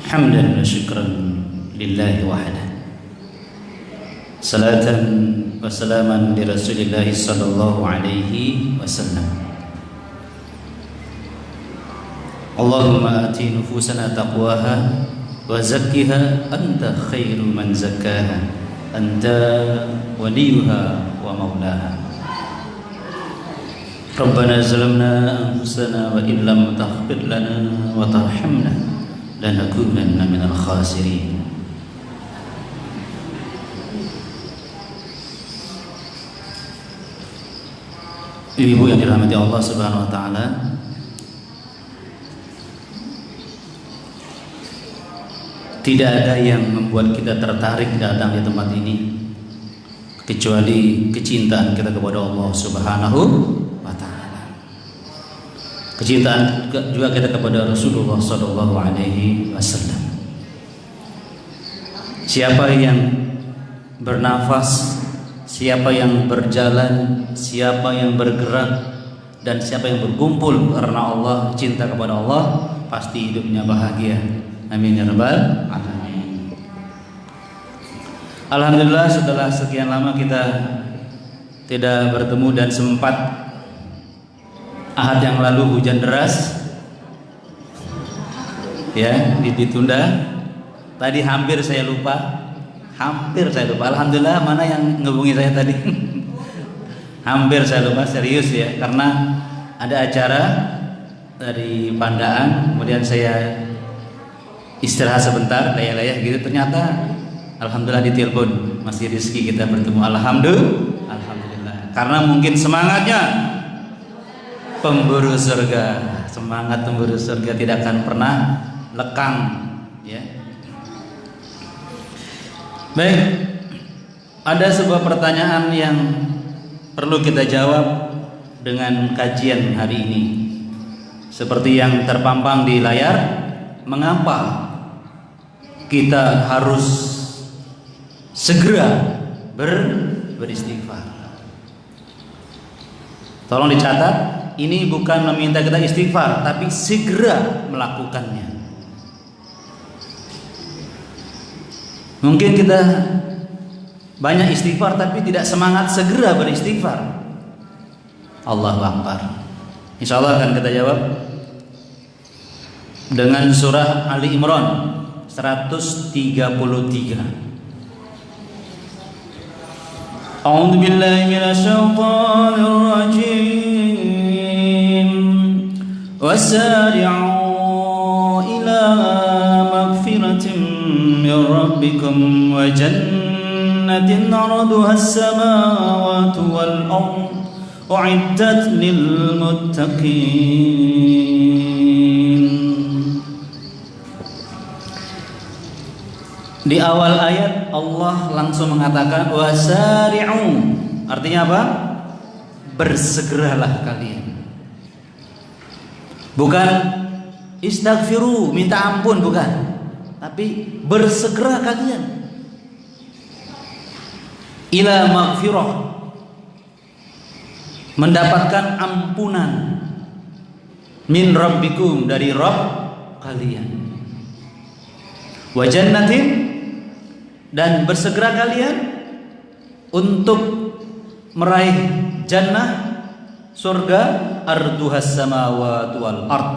حمدا وشكرا لله وحده صلاة وسلاما لرسول الله صلى الله عليه وسلم اللهم آت نفوسنا تقواها وزكها أنت خير من زكاها أنت وليها ومولاها ربنا ظلمنا أنفسنا وإن لم تغفر لنا وترحمنا لنكونن من الخاسرين. Ibu yang dirahmati Allah Subhanahu wa taala, tidak ada yang membuat kita tertarik datang di tempat ini kecuali kecintaan kita kepada Allah Subhanahu wa taala. Kecintaan juga kita kepada Rasulullah sallallahu alaihi wasallam. Siapa yang bernafas, siapa yang berjalan, siapa yang bergerak, dan siapa yang berkumpul karena Allah, cinta kepada Allah, pasti hidupnya bahagia. Amin ya rabbal alamin. Alhamdulillah, setelah sekian lama kita tidak bertemu dan sempat Ahad yang lalu hujan deras ya ditunda. Tadi hampir saya lupa. Alhamdulillah, mana yang ngehubungi saya tadi? Hampir saya lupa, serius ya, karena ada acara dari Pandaan, kemudian saya istirahat sebentar, layah-layah gitu, ternyata alhamdulillah ditelepon, masih rezeki kita bertemu. Alhamdulillah. Karena mungkin semangatnya pemburu surga, semangat pemburu surga tidak akan pernah lekang, ya. Baik, ada sebuah pertanyaan yang perlu kita jawab dengan kajian hari ini. Seperti yang terpampang di layar, mengapa kita harus segera beristighfar? Tolong dicatat, ini bukan meminta kita istighfar, tapi segera melakukannya. Mungkin kita banyak istighfar tapi tidak semangat segera beristighfar. Allahu Akbar. Insyaallah akan kita jawab dengan surah Ali Imran 133. A'udzu billahi minasyaitonir rajim. Wasari'u ila magfiratin min rabbikum wa jannatin 'arduha as-samawati wal ardh u'iddat lil muttaqin. Di awal ayat Allah langsung mengatakan wasari'u, artinya apa? Bersegeralah kalian. Bukan istaghfiru, minta ampun, bukan. Tapi bersegera kalian ila maghfirah, mendapatkan ampunan, min rabbikum, dari Rabb kalian, wa jannatin, dan bersegera kalian untuk meraih jannah, surga, arduhas samawati wal ard,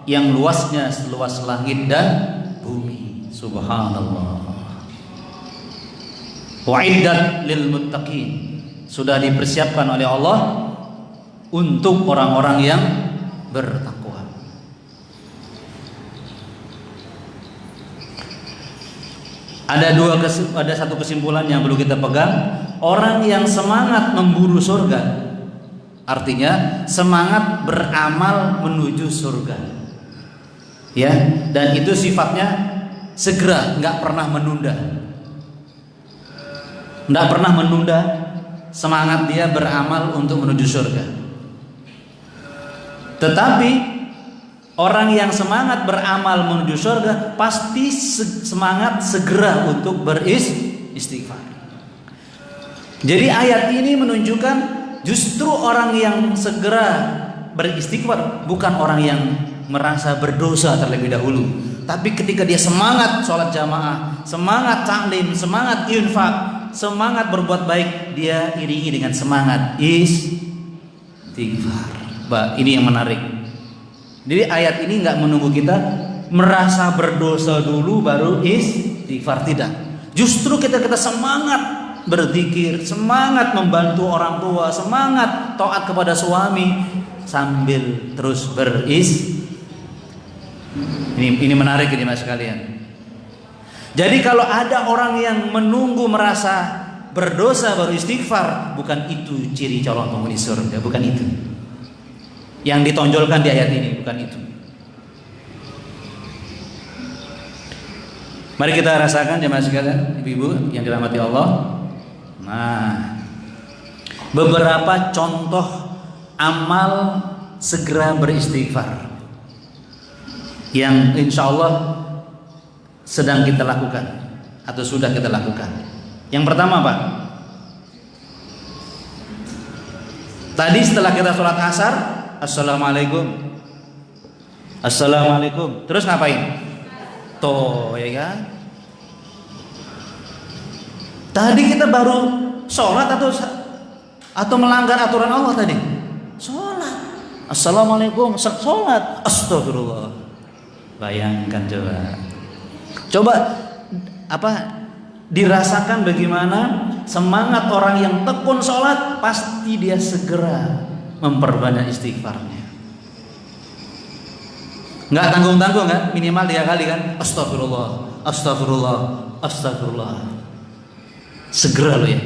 yang luasnya seluas langit dan bumi. Subhanallah. Wa'iddat lil muttaqin, sudah dipersiapkan oleh Allah untuk orang-orang yang bertakwa. Ada satu kesimpulan yang perlu kita pegang. Orang yang semangat memburu surga, artinya semangat beramal menuju surga, ya, dan itu sifatnya segera, nggak pernah menunda, semangat dia beramal untuk menuju surga. Tetapi orang yang semangat beramal menuju surga pasti semangat segera untuk beristighfar. Jadi ayat ini menunjukkan justru orang yang segera beristighfar bukan orang yang merasa berdosa terlebih dahulu, Tapi ketika dia semangat sholat jamaah, semangat taklim, semangat infak, semangat berbuat baik, dia iringi dengan semangat istighfar. Ini yang menarik. Jadi ayat ini nggak menunggu kita merasa berdosa dulu baru istighfar, tidak. Justru kita semangat berzikir, semangat membantu orang tua, semangat taat kepada suami sambil terus ini menarik ini Mas sekalian. Jadi kalau ada orang yang menunggu merasa berdosa baru istighfar, bukan itu ciri calon penghuni surga, bukan itu yang ditonjolkan di ayat ini, bukan itu. Mari kita rasakan jemaah sekalian, ibu-ibu yang dirahmati Allah. Nah, beberapa contoh amal segera beristighfar yang insya Allah sedang kita lakukan atau sudah kita lakukan. Yang pertama Pak, tadi setelah kita sholat asar, assalamualaikum, assalamualaikum, terus ngapain? Toh, ya kan? Tadi kita baru sholat atau melanggar aturan Allah tadi? Sholat. Assalamualaikum, sholat. Astagfirullah. Bayangkan coba dirasakan bagaimana semangat orang yang tekun sholat, pasti dia segera memperbanyak istighfarnya. Nggak tanggung-tanggung kan? Minimal 3 kali kan? Astagfirullah, astagfirullah, astagfirullah. Segera loh ya.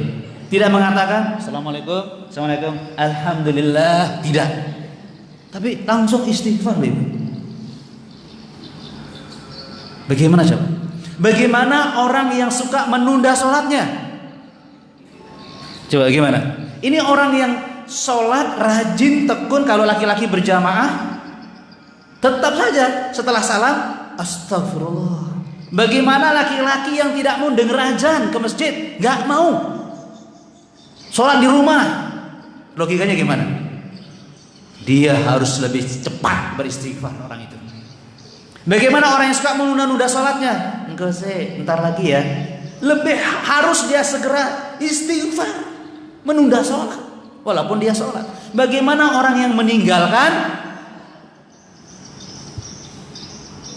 Tidak mengatakan assalamualaikum, assalamualaikum, alhamdulillah, tidak. Tapi langsung istighfar loh. Bagaimana coba? Bagaimana orang yang suka menunda sholatnya? Coba gimana? Ini orang yang sholat rajin, tekun, kalau laki-laki berjamaah tetap saja setelah salam astagfirullah. Bagaimana laki-laki yang tidak mau dengar azan ke masjid, nggak mau sholat di rumah? Logikanya gimana? Dia harus lebih cepat beristighfar orang itu. Bagaimana orang yang suka menunda-nunda sholatnya? Enggak sih, ntar lagi ya. Lebih harus dia segera istighfar, menunda sholat walaupun dia sholat. Bagaimana orang yang meninggalkan?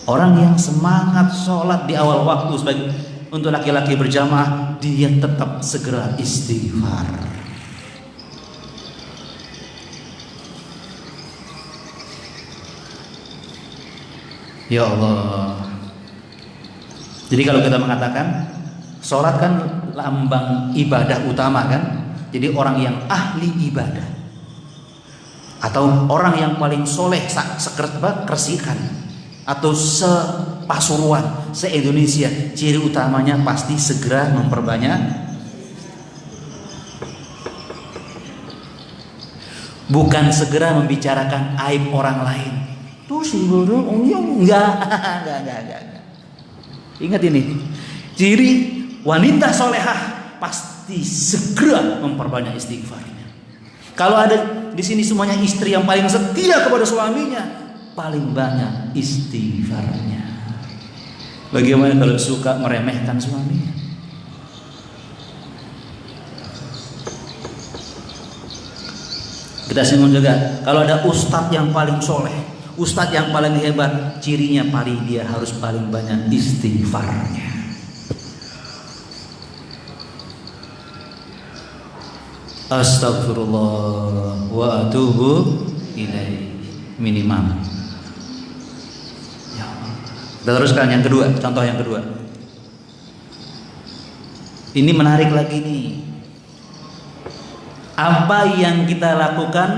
Orang yang semangat sholat di awal waktu sebagai untuk laki-laki berjamaah, dia tetap segera istighfar. Ya Allah. Jadi kalau kita mengatakan sholat kan lambang ibadah utama kan, jadi orang yang ahli ibadah atau orang yang paling soleh kersikan atau se-Pasuruan, se-Indonesia, ciri utamanya pasti segera memperbanyak, bukan segera membicarakan aib orang lain. Tuh si bodoh, enggak. Ingat ini, ciri wanita solehah pasti segera memperbanyak istighfarnya. Kalau ada di sini semuanya istri yang paling setia kepada suaminya, paling banyak istighfarnya. Bagaimana kalau suka meremehkan suaminya? Kita singgung juga, kalau ada ustadz yang paling soleh, ustadz yang paling hebat, cirinya paling dia harus paling banyak istighfarnya. Astagfirullah wa atubu ilaih, minimal. Kita teruskan yang kedua, contoh yang kedua. Ini menarik lagi nih. Apa yang kita lakukan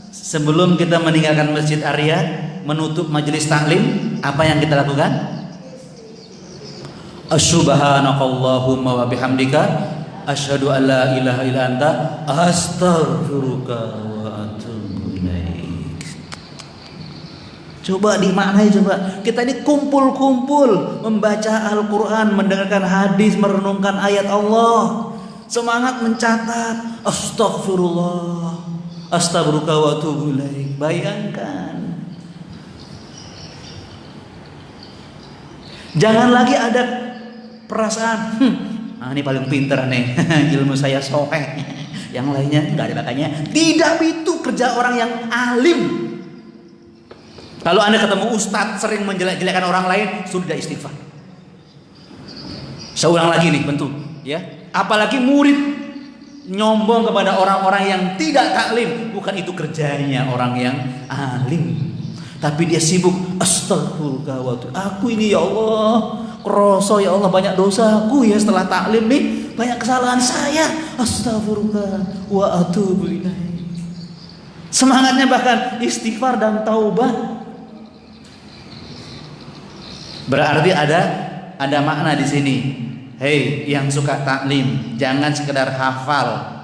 sebelum kita meninggalkan Masjid Ar-Riyadh, menutup majelis taklim? Apa yang kita lakukan? Subhanakallahumma wa bihamdika asyhadu an la ilaha illa anta astaghfiruka wa atubu ilaik. Coba dimaknai, coba. Kita ini kumpul-kumpul membaca Al-Quran, mendengarkan hadis, merenungkan ayat Allah, semangat mencatat astagfirullah, astagfiruka wa atubu ilaik. Bayangkan Jangan lagi ada perasaan, ini paling pinter nih, ilmu saya soheh, yang lainnya nggak ada bakatnya. Tidak, itu kerja orang yang alim. Kalau Anda ketemu ustadz sering menjelek-jelekan orang lain, sudah istighfar. Saya ulang lagi nih, bentuk ya. Apalagi murid nyombong kepada orang-orang yang tidak taklim, bukan itu kerjanya orang yang alim. Tapi dia sibuk, astagfirullah, aku ini ya Allah, kroso ya Allah banyak dosaku ya setelah taklim nih, banyak kesalahan saya, astagfirullah wa atubu ilaih. Semangatnya bahkan istighfar dan taubat. Berarti ada makna di sini. Hei, yang suka taklim, jangan sekedar hafal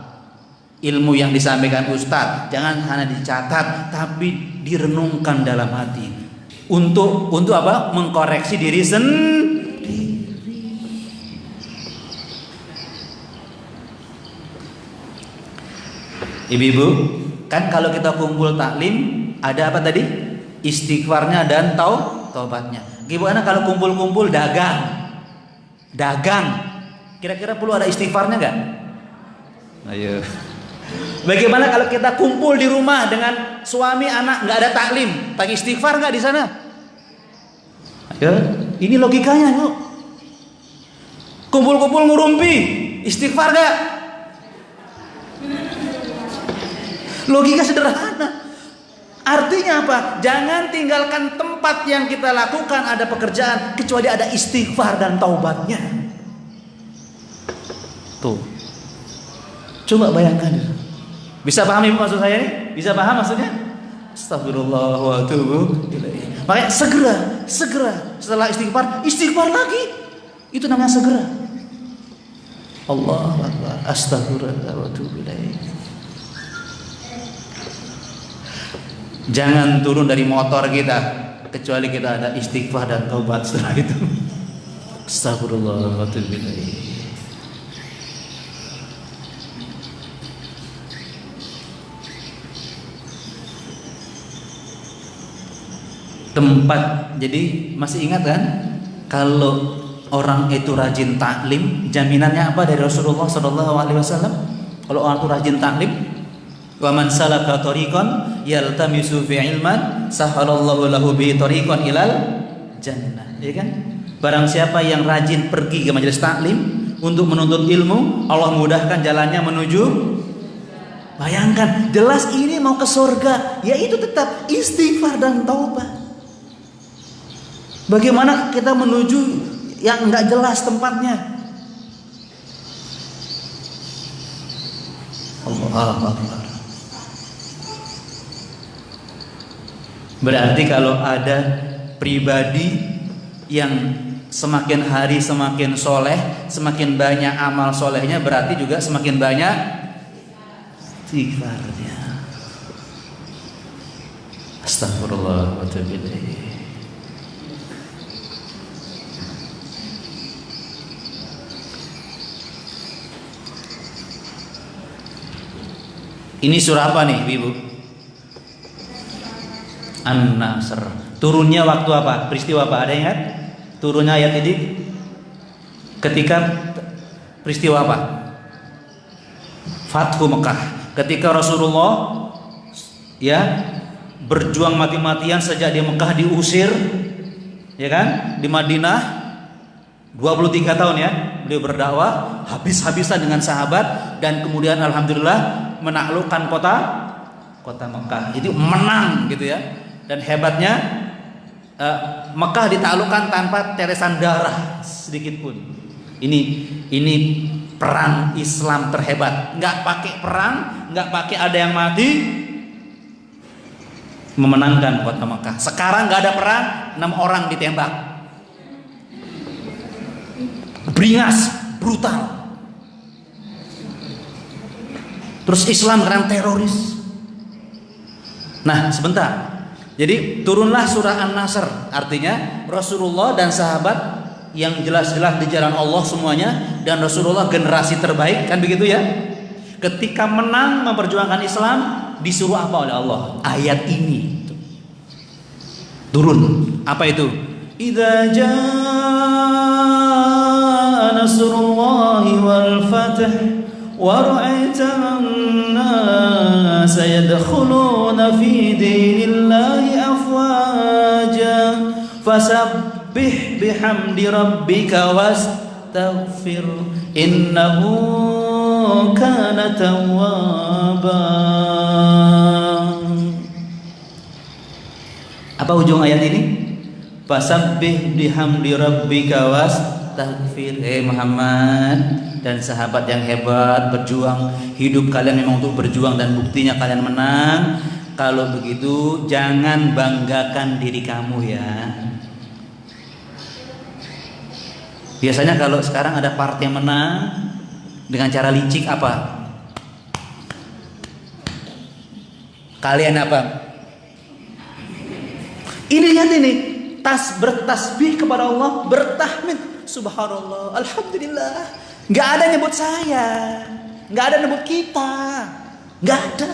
ilmu yang disampaikan ustadz, jangan hanya dicatat, tapi direnungkan dalam hati. Untuk apa? Mengkoreksi diri sendiri. Ibu-ibu, kan kalau kita kumpul taklim, ada apa tadi? Istighfarnya dan taubatnya. Gimana kalau kumpul-kumpul dagang? Kira-kira perlu ada istighfarnya nggak? Ayo. Bagaimana kalau kita kumpul di rumah dengan suami anak nggak ada taklim, pakai istighfar nggak di sana? Ayo, ini logikanya yuk. Kumpul-kumpul ngurumpi, istighfar nggak? Logika sederhana. Artinya apa? Jangan tinggalkan tempat yang kita lakukan ada pekerjaan kecuali ada istighfar dan taubatnya. Tuh. Coba bayangkan. Bisa paham ibu maksud saya ini? Bisa paham maksudnya? Astagfirullah wa atubu ilaih. Makanya segera setelah istighfar lagi. Itu namanya segera. Allahu Akbar. Astagfirullah wa atubu ilaih. Jangan turun dari motor kita kecuali kita ada istighfar dan taubat setelah itu. Astagfirullah wa atubu ilaih. Tempat, jadi masih ingat kan? Kalau orang itu rajin taklim, jaminannya apa dari Rasulullah SAW? Kalau orang itu rajin taklim, wa man salaka tariqan yaltamisu fi ilman sahalallahu lahu bi tariqan ilal jannah, ya kan? Barang siapa yang rajin pergi ke majelis taklim untuk menuntut ilmu, Allah mudahkan jalannya menuju. Bayangkan, jelas ini mau ke surga, yaitu tetap istighfar dan taubat. Bagaimana kita menuju yang nggak jelas tempatnya? Allahu Akbar. Berarti kalau ada pribadi yang semakin hari semakin soleh, semakin banyak amal solehnya, berarti juga semakin banyak istighfarnya. Astagfirullah wa atubu ilaih. Ini surah apa nih, Ibu? An-Nasr. Turunnya waktu apa? Peristiwa apa? Ada yang ingat? Turunnya ayat ini ketika peristiwa apa? Fathu Mekah. Ketika Rasulullah ya berjuang mati-matian sejak di Mekah diusir, ya kan? Di Madinah 23 tahun ya, beliau berdakwah habis-habisan dengan sahabat dan kemudian alhamdulillah menaklukkan kota Mekah. Jadi menang gitu ya. Dan hebatnya Mekah ditaklukkan tanpa tetesan darah sedikit pun. Ini perang Islam terhebat. Nggak pakai perang, nggak pakai ada yang mati, memenangkan kota Mekah. Sekarang nggak ada perang, 6 orang ditembak. Beringas, brutal. Terus Islam karena teroris. Nah, sebentar. Jadi turunlah surah An-Nasr. Artinya Rasulullah dan sahabat yang jelas-jelas di jalan Allah semuanya, dan Rasulullah generasi terbaik, kan begitu ya? Ketika menang memperjuangkan Islam, disuruh apa oleh Allah? Ayat ini turun. Apa itu? Idza jaa nasrullahi wal fath wa ra'aita an-nasa yadkhuluna fi dinillahi afwaja fasabbih bihamdi rabbika wastaghfir innahu kana tawwaba. Apa ujung ayat ini? Fasabbih bihamdi rabbika wastaghfir. Muhammad dan sahabat yang hebat, berjuang, hidup kalian memang untuk berjuang dan buktinya kalian menang. Kalau begitu jangan banggakan diri kamu ya. Biasanya kalau sekarang ada partai yang menang dengan cara licik apa? Kalian apa? Ini lihat ini, bertasbih kepada Allah, bertahmid, subhanallah, alhamdulillah. Nggak ada nyebut saya, nggak ada nyebut kita, nggak ada.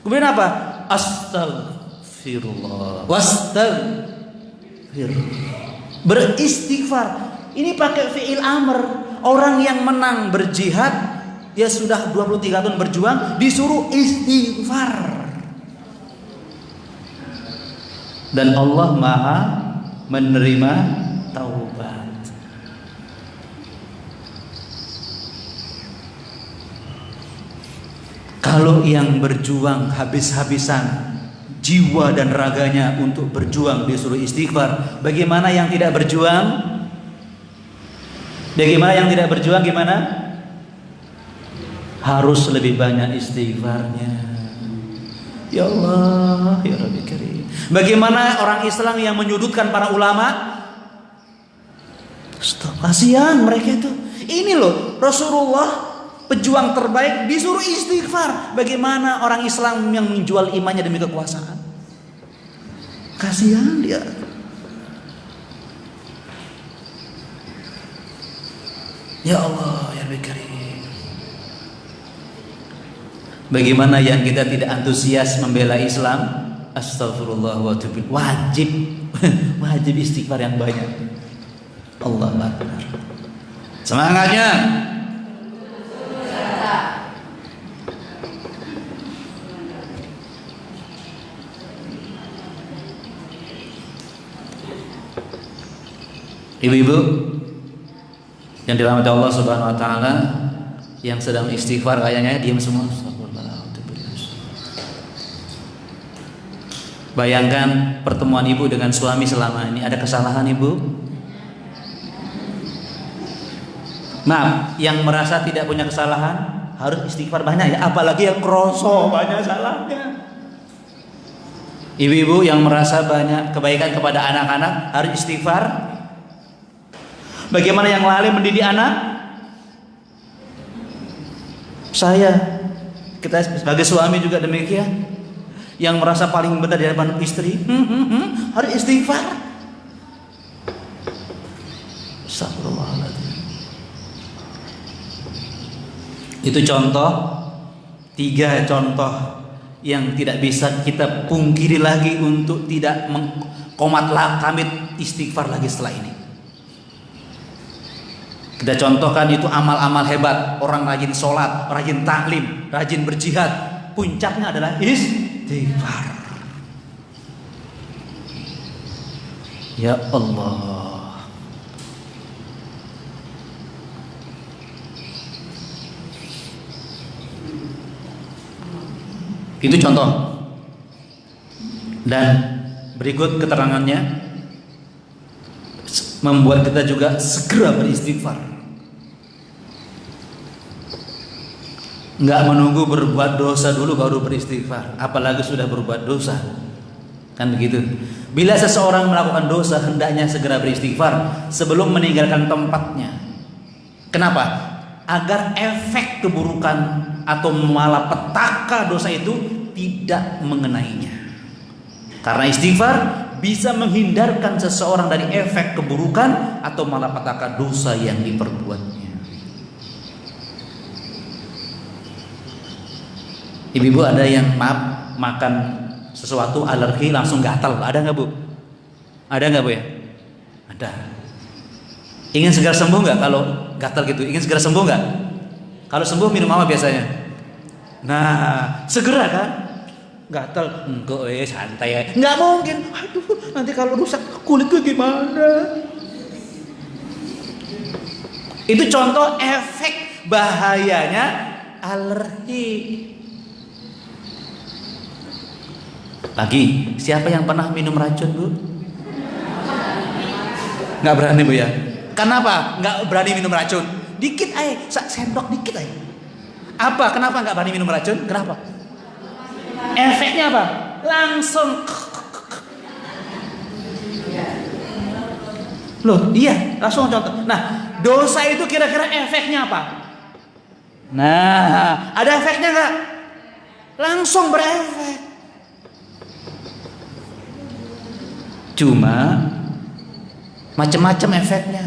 Kemudian apa? Astaghfirullah, wastaghfir, beristighfar. Ini pakai fi'il amr. Orang yang menang berjihad, dia sudah 23 tahun berjuang, disuruh istighfar. Dan Allah Maha menerima taubat. Kalau yang berjuang habis-habisan jiwa dan raganya untuk berjuang disuruh istighfar, bagaimana yang tidak berjuang? Bagaimana yang tidak berjuang gimana? Harus lebih banyak istighfarnya. Ya Allah, ya Rabbi Karim. Bagaimana orang Islam yang menyudutkan para ulama? Stop, kasihan mereka itu. Ini loh, Rasulullah pejuang terbaik disuruh istighfar. Bagaimana orang Islam yang menjual imannya demi kekuasaan? Kasihan dia. Ya Allah, ya Rabbi Karim. Bagaimana yang kita tidak antusias membela Islam? Astagfirullah wa atubu. Wajib wajib istighfar yang banyak. Allah Akbar. Semangatnya. Ibu-ibu yang dirahmati Allah Subhanahu wa taala, yang sedang istighfar kayaknya diam semua. Bayangkan pertemuan ibu dengan suami selama ini, ada kesalahan ibu? Maaf, yang merasa tidak punya kesalahan harus istighfar banyak ya, apalagi yang kroso banyak salahnya. Ibu-ibu yang merasa banyak kebaikan kepada anak-anak harus istighfar. Bagaimana yang lalai mendidik anak? Kita sebagai suami juga demikian. Yang merasa paling benar di hadapan istri, harus istighfar. Astagfirullahaladzim. Itu contoh, 3 contoh yang tidak bisa kita pungkiri lagi untuk tidak kamit istighfar lagi setelah ini. Kita contohkan itu amal-amal hebat, orang rajin sholat, rajin taklim, rajin berjihad, puncaknya adalah istighfar. Ya Allah. Itu contoh. Dan berikut keterangannya membuat kita juga segera beristighfar. Enggak menunggu berbuat dosa dulu baru beristighfar, apalagi sudah berbuat dosa. Kan begitu. Bila seseorang melakukan dosa hendaknya segera beristighfar sebelum meninggalkan tempatnya. Kenapa? Agar efek keburukan atau malapetaka dosa itu tidak mengenainya. Karena istighfar bisa menghindarkan seseorang dari efek keburukan atau malapetaka dosa yang diperbuatnya. Ibu-ibu ada yang makan sesuatu alergi langsung gatal, ada nggak bu? Ada nggak bu ya? Ada. Ingin segera sembuh nggak? Kalau gatal gitu, ingin segera sembuh nggak? Kalau sembuh minum apa biasanya? Nah, segera kan? Gatal, enggak, santai ya. Nggak mungkin. Aduh, nanti kalau rusak kulit gue gimana? Itu contoh efek bahayanya alergi. Lagi, siapa yang pernah minum racun, Bu? Nggak berani, Bu ya? Kenapa nggak berani minum racun? Dikit aja, sendok dikit aja. Apa? Kenapa nggak berani minum racun? Kenapa? Efeknya apa? Langsung. Loh, iya, langsung contoh. Nah, dosa itu kira-kira efeknya apa? Nah, ada efeknya nggak? Langsung berefek. Cuma macam-macam efeknya.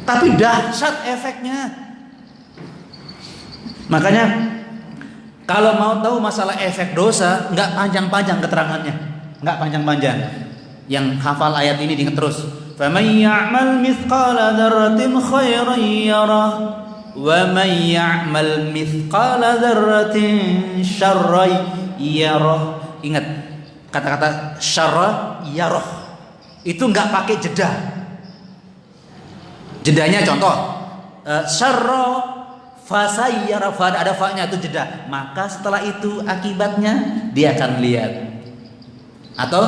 Tapi dahsyat efeknya. Makanya kalau mau tahu masalah efek dosa, nggak panjang-panjang keterangannya, nggak panjang-panjang. Yang hafal ayat ini diingat terus. فَمَنْ يَعْمَلْ مِثْقَالَ ذَرَّةٍ خَيْرًا يَرَهُ وَمَنْ يَعْمَلْ مِثْقَالَ ذَرَّةٍ شَرًّا يَرَهُ. Ingat kata-kata syarra yarah itu nggak pakai jeda. Jedanya contoh syarra fasayyara, ada fa-nya itu jeda. Maka setelah itu akibatnya dia akan lihat. Atau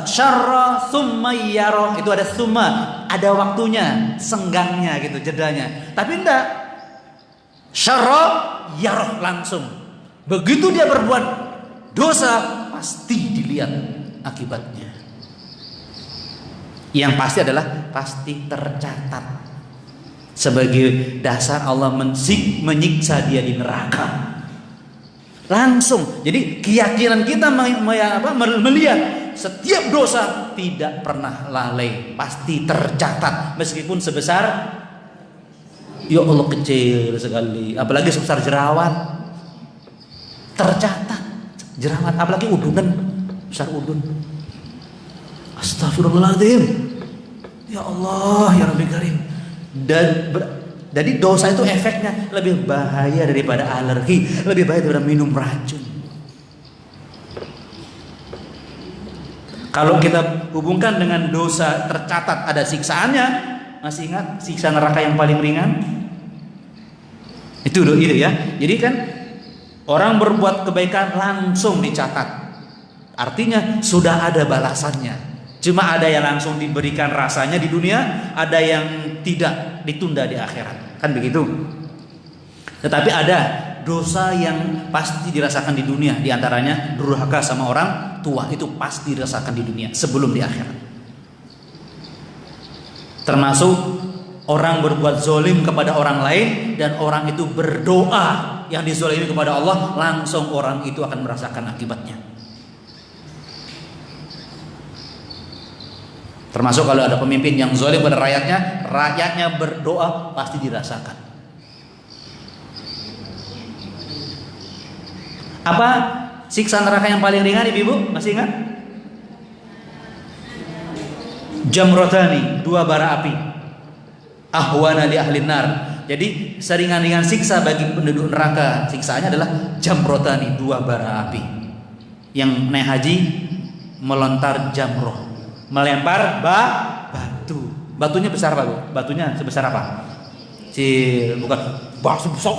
syarra summa yarah, itu ada summa, ada waktunya, senggangnya gitu, jedanya. Tapi enggak, syarra yarah langsung. Begitu dia berbuat dosa pasti dilihat akibatnya. Yang pasti adalah pasti tercatat. Sebagai dasar Allah menyiksa dia di neraka. Langsung. Jadi keyakinan kita melihat setiap dosa tidak pernah lalai, pasti tercatat meskipun sebesar, ya Allah, kecil sekali, apalagi sebesar jerawat. Tercatat jerawat, apalagi udunan, besar udun. Astagfirullahaladzim. Ya Allah, ya Rabbi Karim. Jadi dosa itu efeknya lebih bahaya daripada alergi, lebih bahaya daripada minum racun. Kalau kita hubungkan dengan dosa tercatat ada siksaannya, masih ingat siksa neraka yang paling ringan? Itu ya. Jadi kan orang berbuat kebaikan langsung dicatat. Artinya sudah ada balasannya. Cuma ada yang langsung diberikan rasanya di dunia, ada yang tidak, ditunda di akhirat. Kan begitu. Tetapi ada dosa yang pasti dirasakan di dunia, di antaranya durhaka sama orang tua, itu pasti dirasakan di dunia sebelum di akhirat. Termasuk orang berbuat zolim kepada orang lain dan orang itu berdoa yang dizolimi kepada Allah, langsung orang itu akan merasakan akibatnya. Termasuk kalau ada pemimpin yang zolim pada rakyatnya, rakyatnya berdoa pasti dirasakan. Apa siksa neraka yang paling ringan, ibu-ibu? Masih ingat? Jamrotani, 2 bara api. Ahwana li ahlin nar. Jadi seringan-ringan siksa bagi penduduk neraka, siksaannya adalah jamrotani, 2 bara api. Yang naik haji melontar jamroh, melempar batu. Batunya besar apa, Bu? Batunya sebesar apa? Kecil, bukan batu besar.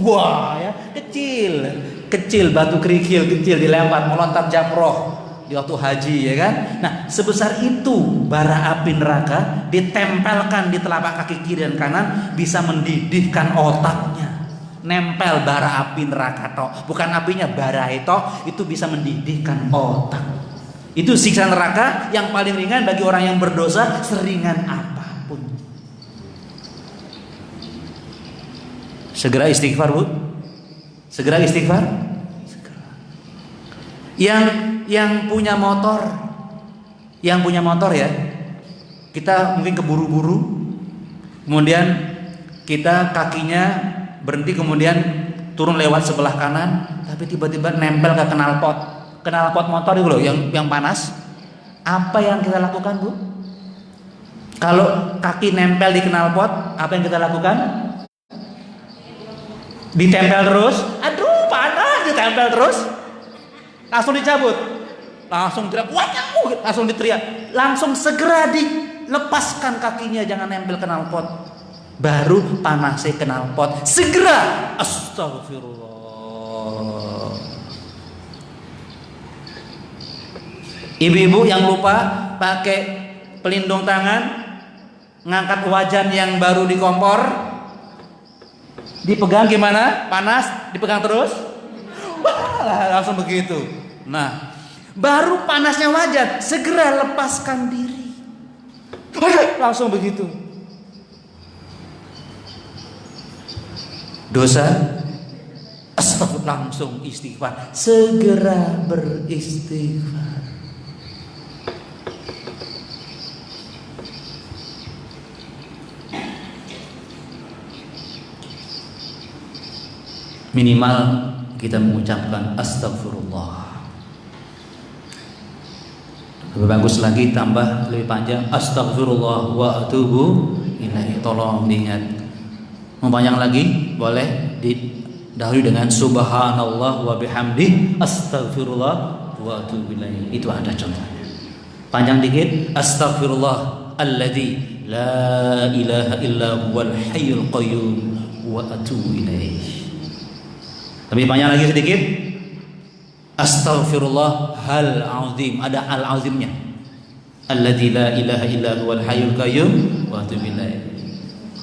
Wah, ya, kecil, batu kerikil kecil dilempar, melontar jamroh di waktu haji, ya kan? Nah, sebesar itu bara api neraka ditempelkan di telapak kaki kiri dan kanan, bisa mendidihkan otaknya. Nempel bara api neraka toh, bukan apinya, bara itu bisa mendidihkan otak. Itu siksa neraka yang paling ringan bagi orang yang berdosa, seringan apapun. Segera istighfar, Bu. Segera istighfar. Segera. Yang punya motor ya, kita mungkin keburu-buru, kemudian kita kakinya berhenti, kemudian turun lewat sebelah kanan, tapi tiba-tiba nempel ke knalpot motor itu loh, yang panas. Apa yang kita lakukan, Bu? Kalau kaki nempel di knalpot, apa yang kita lakukan? Ditempel terus. Aduh, panas, ditempel terus. Langsung dicabut. Langsung teriak, "Waduh!" Langsung diteriak. Langsung segera dilepaskan kakinya, jangan nempel knalpot. Baru panasnya knalpot. Segera. Astagfirullah. Ibu-ibu yang lupa pakai pelindung tangan, ngangkat wajan yang baru di kompor, dipegang gimana? Panas, dipegang terus. Wah, langsung begitu. Nah, baru panasnya wajan, segera lepaskan diri. Langsung begitu. Dosa, astagfirullah, langsung istighfar. Segera beristighfar. Minimal kita mengucapkan astagfirullah. Lebih bagus lagi, tambah lebih panjang, astagfirullah wa atubu ilaihi. Tolong diingat. Mau panjang lagi boleh, didahului dengan subhanallah wa bihamdih astagfirullah wa atubu ilaihi. Itu ada contohnya. Panjang dikit, astagfirullah alladzi la ilaha illa huwal hayyul qayyum wa atubu ilaihi. Lebih panjang lagi sedikit, astaghfirullah hal azim, ada al azimnya, alladzi la ilaha illa huwal hayyul qayyum wa atubu ilaih.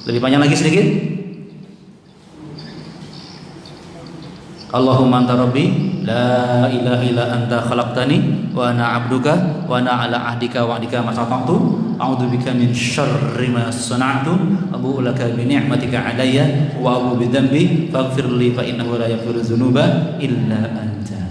Lebih panjang lagi sedikit, Allahumma anta rabbi la ilaha illa anta khalaqtani wa ana 'abduka wa ana 'ala ahdika wa 'adika ma sata'tu a'udzubika min syarri ma sana'tu abu'u laka bi ni'matika 'alayya wa abu'u bi dhanbi faghfir li fa innahu la yaghfiru dzunuba illa anta.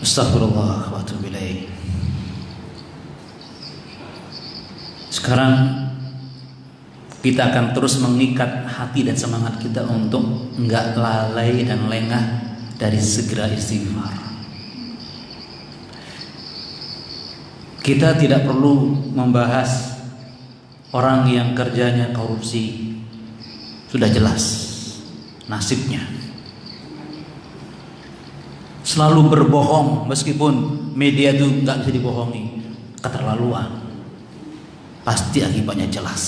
Astagfirullah wa atubu ilaih. Sekarang kita akan terus mengikat hati dan semangat kita untuk enggak lalai dan lengah dari segera istighfar. Kita tidak perlu membahas orang yang kerjanya korupsi. Sudah jelas nasibnya. Selalu berbohong, meskipun media itu nggak bisa dibohongi, keterlaluan, pasti akibatnya jelas.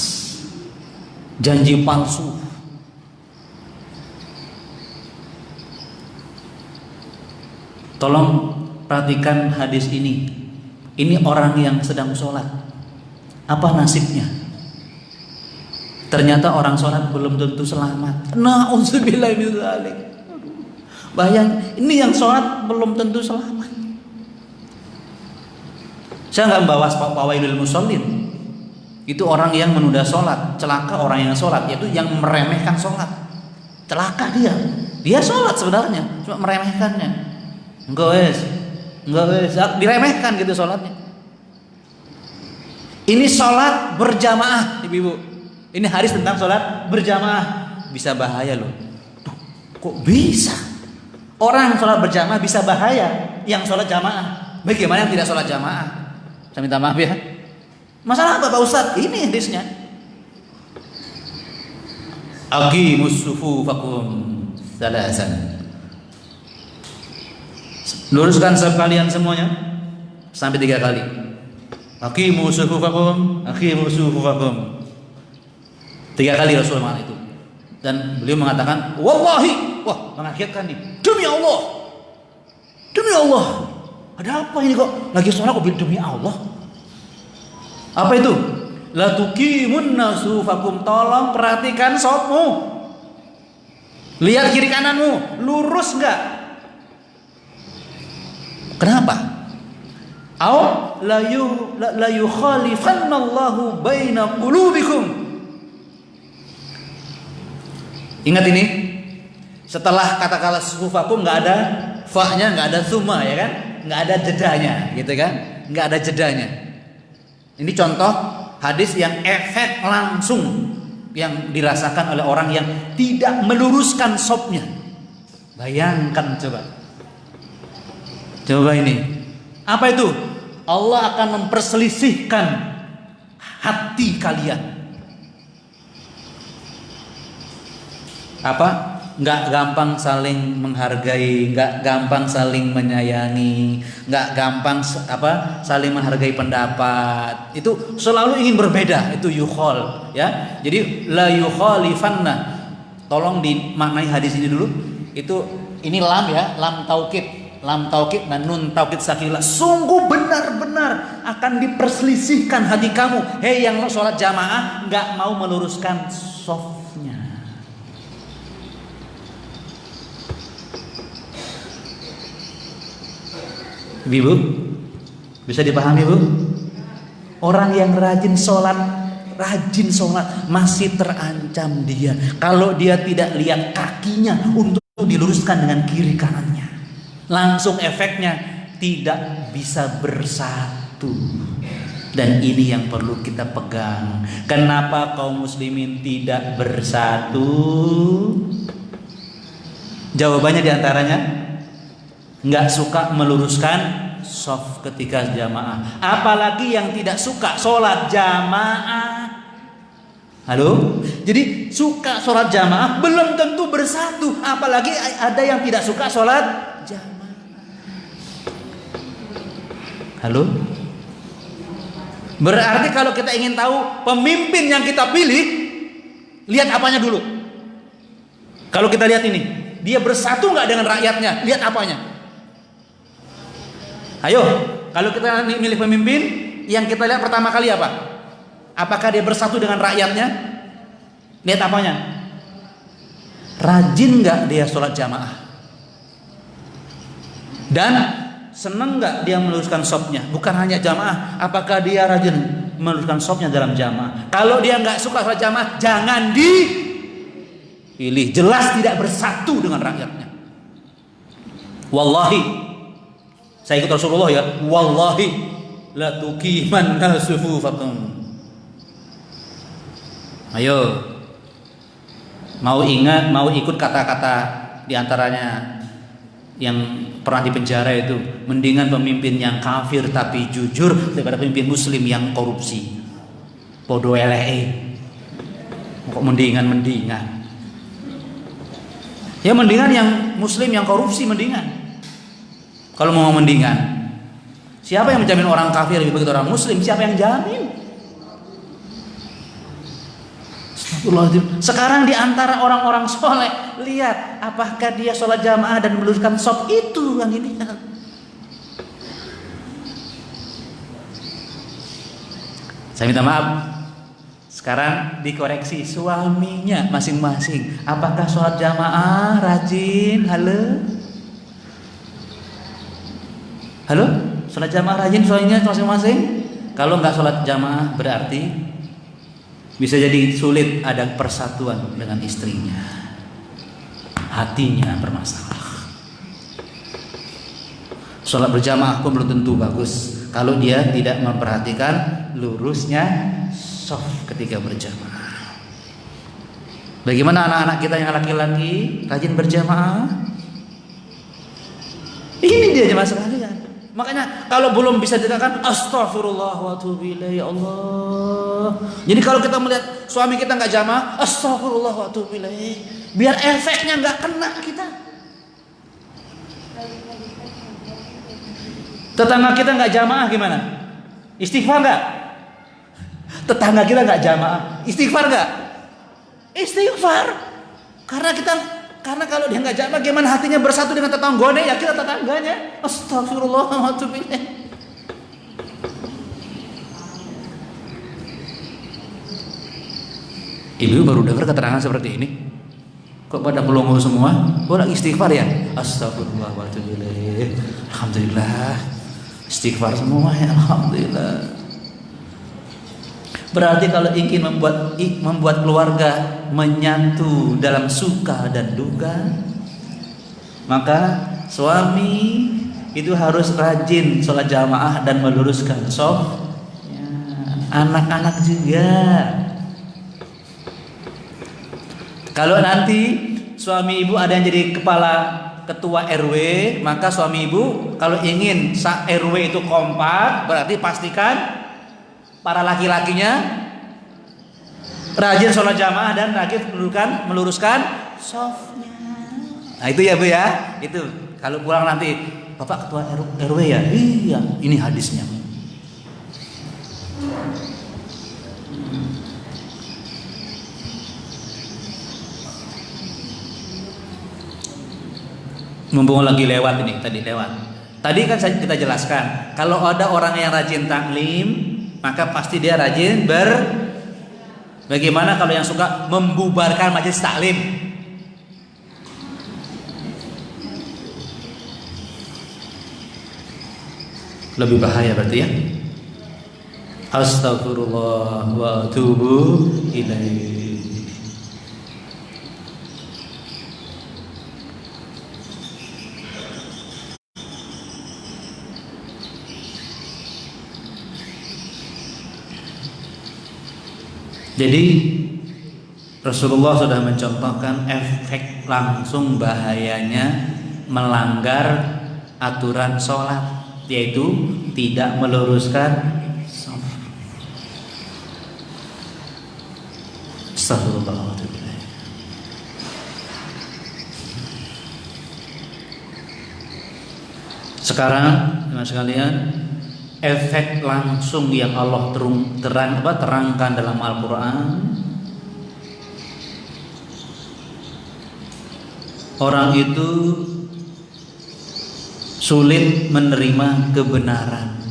Janji palsu, tolong perhatikan hadis ini. Ini orang yang sedang sholat, apa nasibnya? Ternyata orang sholat belum tentu selamat. Na'udzubillah min dzalik. Bayang, ini yang sholat belum tentu selamat. Saya nggak membahas fawailul musallin. Itu orang yang menunda sholat. Celaka orang yang sholat, yaitu yang meremehkan sholat. Celaka dia. Dia sholat sebenarnya, cuma meremehkannya. Enggak wes, diremehkan gitu sholatnya. Ini sholat berjamaah, ibu-ibu. Ini hadis tentang sholat berjamaah. Bisa bahaya loh. Tuh, kok bisa? Orang sholat berjamaah bisa bahaya, yang sholat jamaah. Bagaimana yang tidak sholat jamaah? Saya minta maaf ya. Masalah apa Pak Ustadz? Ini hadisnya. Aqimus sufufakum salasan. Luruskan sekalian semuanya sampai 3 kali. Aqimus sufufakum, aqimus sufufakum. 3 kali Rasulullah itu. Dan beliau mengatakan, wallahi, wah mengagetkan nih. Demi Allah, demi Allah, ada apa ini kok lagi sholat kok bilang demi Allah? Apa itu? La tuqimunna sufakum, tolong perhatikan shopmu. Lihat kiri kananmu, lurus enggak? Kenapa? Au la yukhalifannallahu baina qulubikum. Ingat ini, setelah kata-kata sufakum nggak ada fa-nya, nggak ada tsumma, ya kan? Nggak ada jedanya, gitu kan? Nggak ada jedanya. Ini contoh hadis yang efek langsung yang dirasakan oleh orang yang tidak meluruskan shopnya. Bayangkan coba. Coba ini. Apa itu? Allah akan memperselisihkan hati kalian. Apa? Nggak gampang saling menghargai, nggak gampang saling menyayangi, nggak gampang saling menghargai pendapat. Itu selalu ingin berbeda. Itu yukhol, ya. Jadi la yukhalifanna. Tolong dimaknai hadis ini dulu. Ini lam ya, lam taukid dan nun taukid sakilah. Sungguh benar-benar akan diperselisihkan hati kamu. Hei yang sholat jamaah nggak mau meluruskan softnya. Ibu, bisa dipahami Bu? Orang yang rajin sholat masih terancam dia kalau dia tidak lihat kakinya untuk diluruskan dengan kiri kanannya. Langsung efeknya tidak bisa bersatu. Dan ini yang perlu kita pegang. Kenapa kaum muslimin tidak bersatu? Jawabannya diantaranya nggak suka meluruskan shaf ketika jamaah. Apalagi yang tidak suka sholat jamaah. Halo? Jadi suka sholat jamaah belum tentu bersatu. Apalagi ada yang tidak suka sholat jamaah. Halo? Berarti kalau kita ingin tahu pemimpin yang kita pilih, lihat apanya dulu. Kalau kita lihat ini, dia bersatu nggak dengan rakyatnya? Lihat apanya? Ayo, kalau kita milih pemimpin, yang kita lihat pertama kali apa? Apakah dia bersatu dengan rakyatnya? Lihat apanya? Rajin nggak dia sholat jamaah? Dan senang nggak dia meluruskan shopnya? Bukan hanya jamaah, apakah dia rajin meluruskan shopnya dalam jamaah? Kalau dia nggak suka sholat jamaah, jangan dipilih. Jelas tidak bersatu dengan rakyatnya. Wallahi, saya ikut Rasulullah ya. Wallahi la tuqimanna sufufakum. Ayo, mau ingat, mau ikut kata-kata diantaranya yang pernah dipenjara itu, mendingan pemimpin yang kafir tapi jujur daripada pemimpin muslim yang korupsi. Podo eleke. Kok mendingan? Ya mendingan yang muslim yang korupsi mendingan. Kalau mau mendingan, siapa yang menjamin orang kafir lebih baik dari orang muslim? Siapa yang jamin? Astagfirullahaladzim. Sekarang di antara orang-orang soleh, lihat apakah dia sholat jamaah dan meluruskan shop itu yang ini. Saya minta maaf. Sekarang dikoreksi suaminya masing-masing. Apakah sholat jamaah rajin? Halo? Sholat jamaah rajin suaminya masing-masing? Kalau nggak sholat jamaah berarti bisa jadi sulit ada persatuan dengan istrinya. Hatinya bermasalah. Sholat berjamaah pun belum tentu bagus kalau dia tidak memperhatikan lurusnya shaf ketika berjamaah. Bagaimana anak-anak kita yang laki-laki rajin berjamaah? Ini dia jemaah sekalian. Makanya kalau belum bisa dikatakan astagfirullah wa atubu ilaih, ya Allah. Jadi kalau kita melihat suami kita nggak jamaah, astagfirullah wa atubu ilaih, biar efeknya nggak kena kita. Tetangga kita nggak jamaah gimana? Istighfar nggak? Tetangga kita nggak jamaah, istighfar nggak? Istighfar. Karena kalau dia nggak jamaah, gimana hatinya bersatu dengan tetangganya? Ya kita tetangganya. Astagfirullahaladzim. Ibu baru dengar keterangan seperti ini. Kok pada melongo semua? Boleh istighfar ya? Astagfirullahaladzim. Alhamdulillah. Istighfar semua ya, alhamdulillah. Berarti kalau ingin membuat keluarga menyatu dalam suka dan duka, maka suami itu harus rajin sholat jamaah dan meluruskan shaf. Ya. anak-anak juga. Kalau nanti suami ibu ada yang jadi ketua RW, maka suami ibu kalau ingin RW itu kompak, berarti pastikan para laki-lakinya rajin sholat jamaah dan rajin meluruskan softnya. Nah itu ya Bu ya, itu kalau pulang nanti Bapak ketua RW ya, iya ini hadisnya. Mumpung lagi lewat ini, tadi kan kita jelaskan kalau ada orang yang rajin taklim maka pasti dia rajin bagaimana kalau yang suka membubarkan majelis taklim? Lebih bahaya berarti ya. Astagfirullah wa atubu ilaih. Jadi Rasulullah sudah mencontohkan efek langsung bahayanya melanggar aturan sholat, yaitu tidak meluruskan shaf. Astagfirullahaladzim. Sekarang teman sekalian, efek langsung yang Allah terangkan dalam Al-Quran, orang itu sulit menerima kebenaran.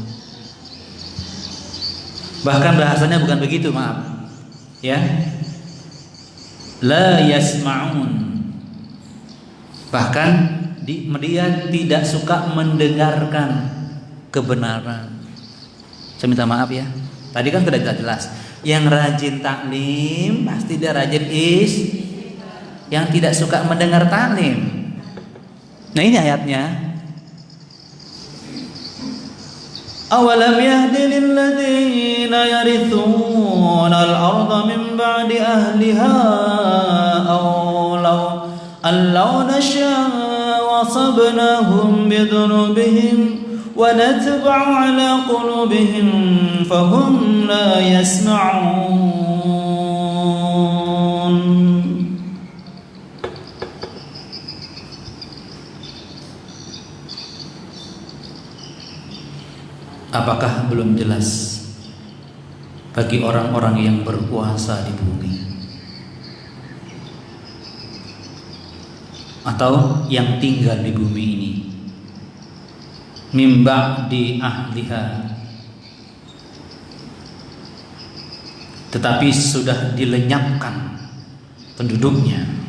Bahkan bahasanya bukan begitu, maaf ya, la yasma'un, bahkan dia tidak suka mendengarkan kebenaran. Saya minta maaf ya, tadi kan sudah jelas yang rajin taklim pasti dia rajin yang tidak suka mendengar taklim. Nah ini ayatnya, awalam yahdi lilladzina yarithuna al-ardha min ba'di ahliha law nasha'u asabnahum bidhunubihim wa natba'u ala qulubihim fahum la yasma'un. Apakah belum jelas bagi orang-orang yang berkuasa di bumi atau yang tinggal di bumi ini, mimba di ahliha, tetapi sudah dilenyapkan penduduknya.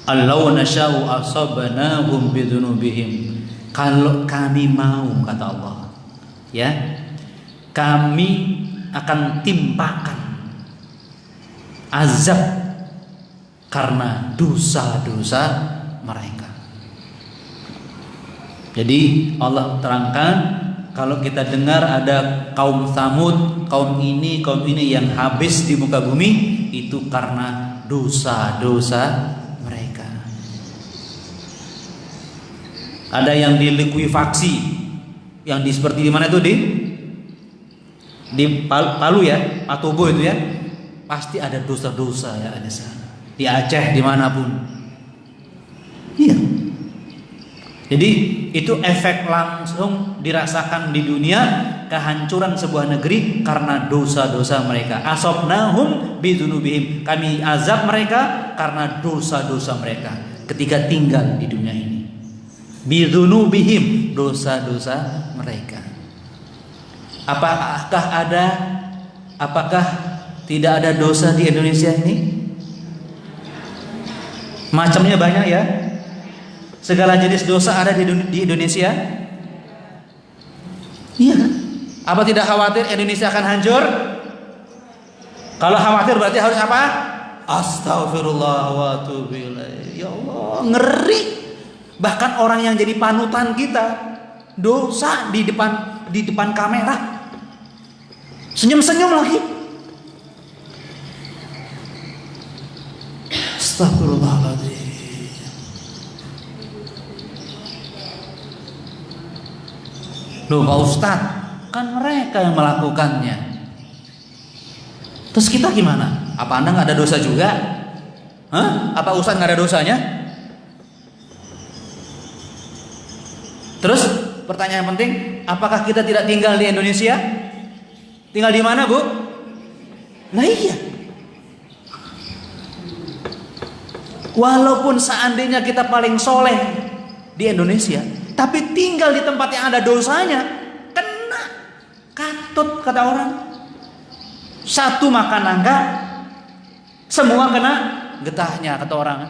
Allau nasya'u asabnahum bidzunubihim, kalau kami mau, kata Allah ya, kami akan timpakan azab karena dosa-dosa mereka. Jadi Allah terangkan, kalau kita dengar ada kaum Tsamud, kaum ini yang habis di muka bumi, itu karena dosa-dosa mereka. Ada yang dilikuifaksi, yang di seperti di mana itu di Palu ya, Patobo itu ya, pasti ada dosa-dosa ya di sana. Di Aceh, dimanapun. Iya. Jadi itu efek langsung dirasakan di dunia, kehancuran sebuah negeri karena dosa-dosa mereka. Asabnahum bidzunubihim, kami azab mereka karena dosa-dosa mereka ketika tinggal di dunia ini. Bidzunubihim, dosa-dosa mereka. Apakah tidak ada dosa di Indonesia ini? Macamnya banyak ya. Segala jenis dosa ada di Indonesia. Iya. Apa tidak khawatir Indonesia akan hancur? Kalau khawatir berarti harus apa? Astagfirullah wa atubu ilaih. Ya Allah, ngeri. Bahkan orang yang jadi panutan kita, dosa di depan kamera. Senyum-senyum lagi. Astagfirullahaladzim. Loh Pak Ustadz, kan mereka yang melakukannya. Terus kita gimana? Apa Anda nggak ada dosa juga? Hah? Apa Ustadz nggak ada dosanya? Terus pertanyaan penting, apakah kita tidak tinggal di Indonesia? Tinggal di mana, Bu? Nah iya. Walaupun seandainya kita paling soleh di Indonesia, tapi tinggal di tempat yang ada dosanya, kena katut kata orang. Satu makan nangka, semua kena getahnya kata orang.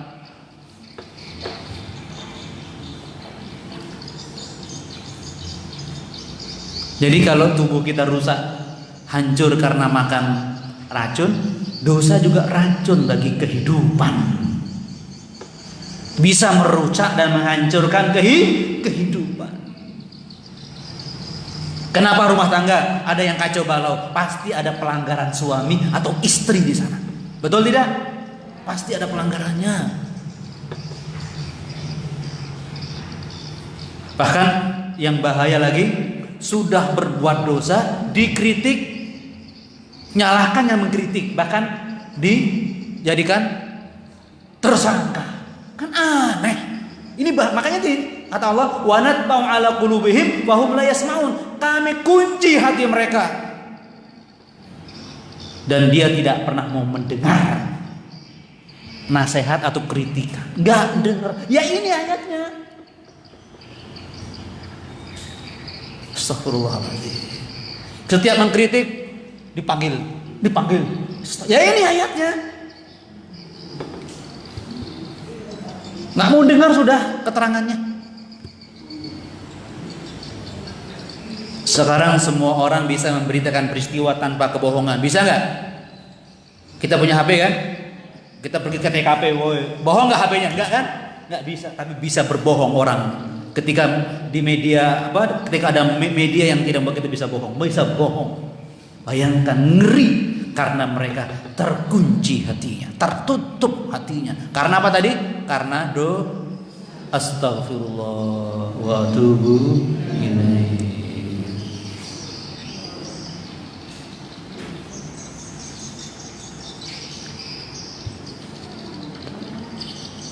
Jadi kalau tubuh kita rusak, hancur karena makan racun, dosa juga racun bagi kehidupan. Bisa merusak dan menghancurkan kehidupan. Kenapa rumah tangga ada yang kacau balau? Pasti ada pelanggaran suami atau istri di sana. Betul tidak? Pasti ada pelanggarannya. Bahkan yang bahaya lagi, sudah berbuat dosa, dikritik, nyalahkan yang mengkritik, bahkan dijadikan tersangka. Kan aneh. Ini makanya kata Allah, wa natba'u ala qulubihim wa hum la yasma'un. Kami kunci hati mereka. Dan dia tidak pernah mau mendengar nasihat atau kritikan. Enggak dengar. Ya ini ayatnya. Astagfirullahaladzim. Setiap mengkritik dipanggil. Ya ini ayatnya. Nggak mau dengar sudah keterangannya. Sekarang semua orang bisa memberitakan peristiwa tanpa kebohongan. Bisa nggak? Kita punya HP kan? Kita pergi ke TKP, bohong nggak HP-nya? Nggak kan? Nggak bisa. Tapi bisa berbohong orang. Ketika di media ketika ada media yang tidak membuat kita bisa bohong, bayangkan ngeri karena mereka terkunci hatinya, tertutup hatinya. Karena apa tadi? Karena astagfirullah wa atubu ilaih.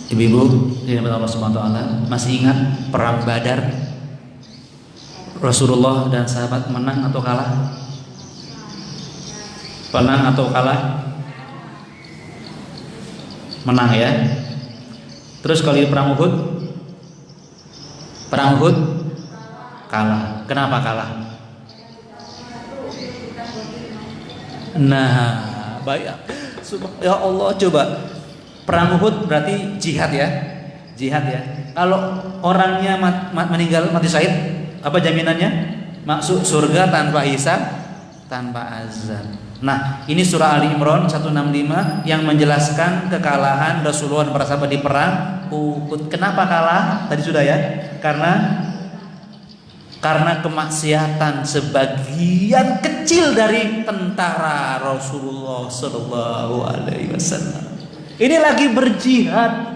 Ibu-ibu dirahmati Allah Subhanahu wa taala, masih ingat perang Badar? Rasulullah dan sahabat menang atau kalah? Menang atau kalah? Menang ya. Terus kalau di perang Uhud? Perang Uhud kalah. Kenapa kalah? Nah, baik. Ya Allah, coba. Perang Uhud berarti jihad ya. Jihad ya. Kalau orangnya meninggal mati syahid, apa jaminannya? Masuk surga tanpa hisab, tanpa azab. Nah, ini surah Ali Imran 165 yang menjelaskan kekalahan Rasulullah dan para sahabat di perang Uhud. Kenapa kalah? Tadi sudah ya. Karena kemaksiatan sebagian kecil dari tentara Rasulullah sallallahu alaihi wasallam. Ini lagi berjihad.